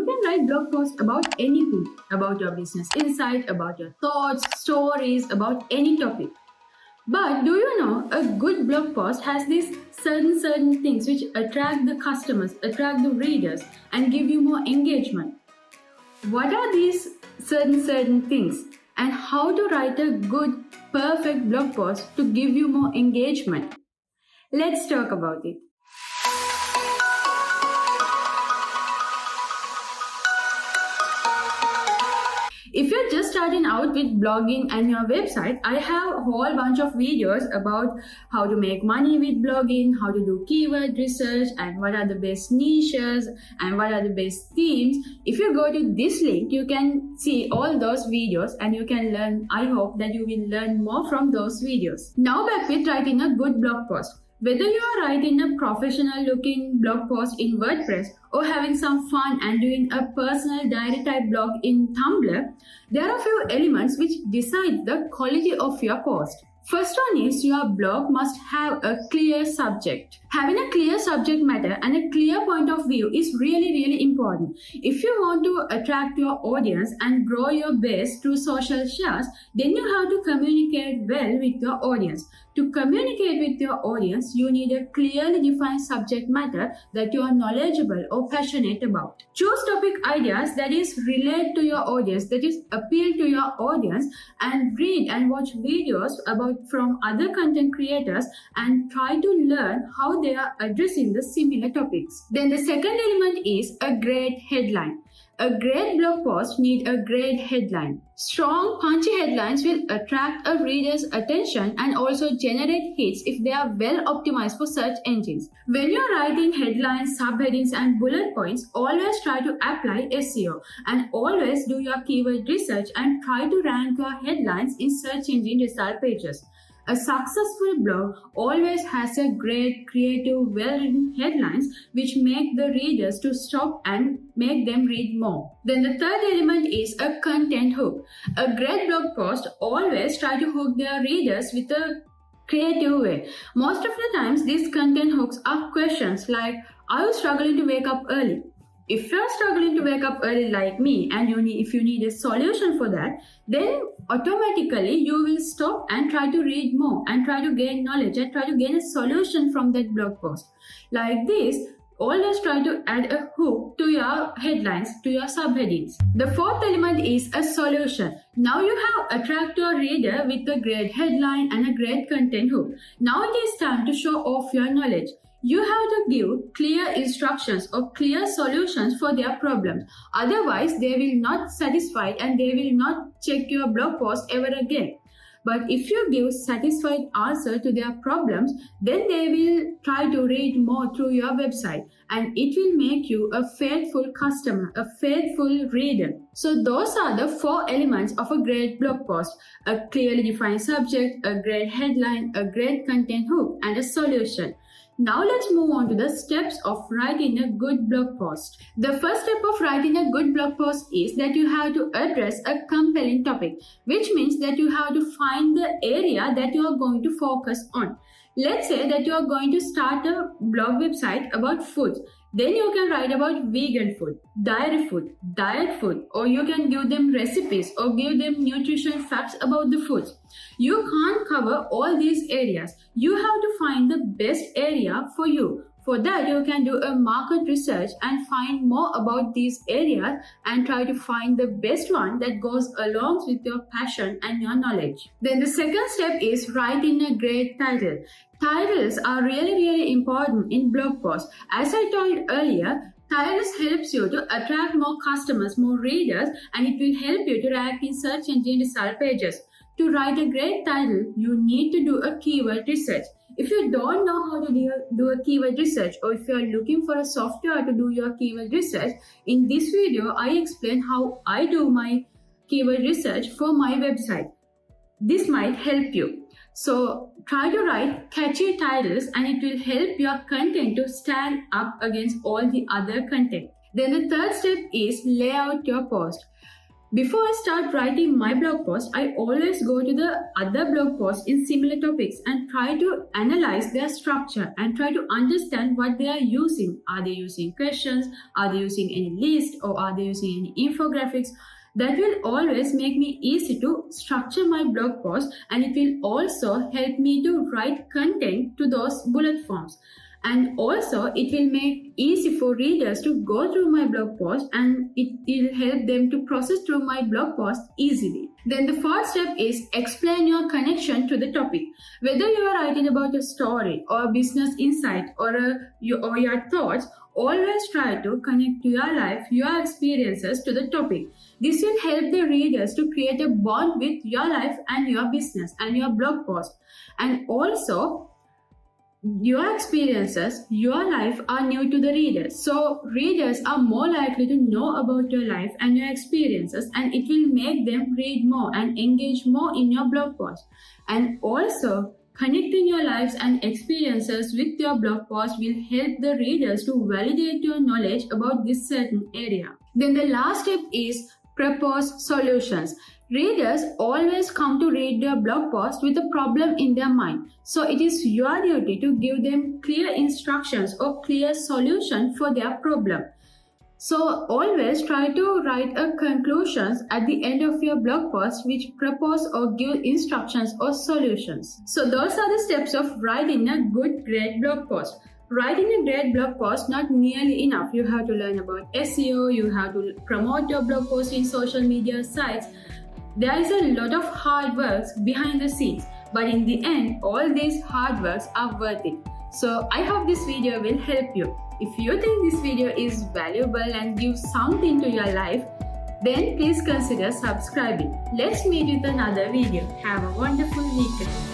You can write blog posts about anything, about your business insight, about your thoughts, stories, about any topic. But do you know a good blog post has these certain things which attract the customers, attract the readers, and give you more engagement? What are these certain things, and how to write a good, perfect blog post to give you more engagement? Let's talk about it. If you're just starting out with blogging and your website, I have a whole bunch of videos about how to make money with blogging, how to do keyword research, and what are the best niches and what are the best themes. If you go to this link, you can see all those videos and you can learn. I hope that you will learn more from those videos. Now back with writing a good blog post. Whether you are writing a professional looking blog post in WordPress or having some fun and doing a personal diary type blog in Tumblr, there are a few elements which decide the quality of your post. First one is your blog must have a clear subject. Having a clear subject matter and a clear point of view is really important. If you want to attract your audience and grow your base through social shares, then you have to communicate well with your audience. To communicate with your audience, you need a clearly defined subject matter that you are knowledgeable or passionate about. Choose topic ideas that is relate to your audience, that is appeal to your audience, and read and watch videos about from other content creators and try to learn how they are addressing the similar topics. Then the second element is a great headline. A great blog post needs a great headline. Strong, punchy headlines will attract a reader's attention and also generate hits if they are well optimized for search engines. When you're writing headlines, subheadings, and bullet points, always try to apply SEO and always do your keyword research and try to rank your headlines in search engine result pages. A successful blog always has a great, creative, well-written headlines which make the readers to stop and make them read more. Then the third element is a content hook. A great blog post always try to hook their readers with a creative way. Most of the times these content hooks are questions like, are you struggling to wake up early? If you're struggling to wake up early like me and if you need a solution for that, then automatically you will stop and try to read more and try to gain knowledge and try to gain a solution from that blog post. Like this, always try to add a hook to your headlines, to your subheadings. The fourth element is a solution. Now you have attracted your reader with a great headline and a great content hook. Now it is time to show off your knowledge. You have to give clear instructions or clear solutions for their problems. Otherwise, they will not satisfied and they will not check your blog post ever again. But if you give satisfied answer to their problems, then they will try to read more through your website and it will make you a faithful customer, a faithful reader. So those are the 4 elements of a great blog post: a clearly defined subject, a great headline, a great content hook, and a solution. Now let's move on to the steps of writing a good blog post. The first step of writing a good blog post is that you have to address a compelling topic, which means that you have to find the area that you are going to focus on. Let's say that you are going to start a blog website about food. Then you can write about vegan food, dairy food, diet food, or you can give them recipes or give them nutrition facts about the foods. You can't cover all these areas. You have to find the best area for you. For that, you can do a market research and find more about these areas and try to find the best one that goes along with your passion and your knowledge. Then the second step is writing a great title. Titles are really important in blog posts. As I told earlier, titles helps you to attract more customers, more readers, and it will help you to rank in search engine result pages. To write a great title, you need to do a keyword research. If you don't know how to do a keyword research, or if you are looking for a software to do your keyword research, in this video I explain how I do my keyword research for my website. This might help you. So try to write catchy titles and it will help your content to stand up against all the other content. Then the third step is lay out your post. Before I start writing my blog post, I always go to the other blog posts in similar topics and try to analyze their structure and try to understand what they are using. Are they using questions? Are they using any list? Or are they using any infographics? That will always make me easy to structure my blog post, and it will also help me to write content to those bullet forms. And also it will make easy for readers to go through my blog post, and it will help them to process through my blog post easily. Then the fourth step is explain your connection to the topic. Whether you are writing about a story or a business insight or your thoughts, always try to connect your life, your experiences to the topic. This will help the readers to create a bond with your life and your business and your blog post. And also, your experiences, your life are new to the readers. So readers are more likely to know about your life and your experiences, and it will make them read more and engage more in your blog post. And also, connecting your lives and experiences with your blog post will help the readers to validate your knowledge about this certain area. Then the last step is propose solutions. Readers always come to read your blog post with a problem in their mind. So it is your duty to give them clear instructions or clear solution for their problem. So always try to write a conclusions at the end of your blog post which propose or give instructions or solutions. So those are the steps of writing a great blog post. Writing a great blog post not nearly enough. You have to learn about SEO, you have to promote your blog post in social media sites. There is a lot of hard work behind the scenes, but in the end, all these hard works are worth it. So I hope this video will help you. If you think this video is valuable and gives something to your life, then please consider subscribing. Let's meet with another video. Have a wonderful weekend.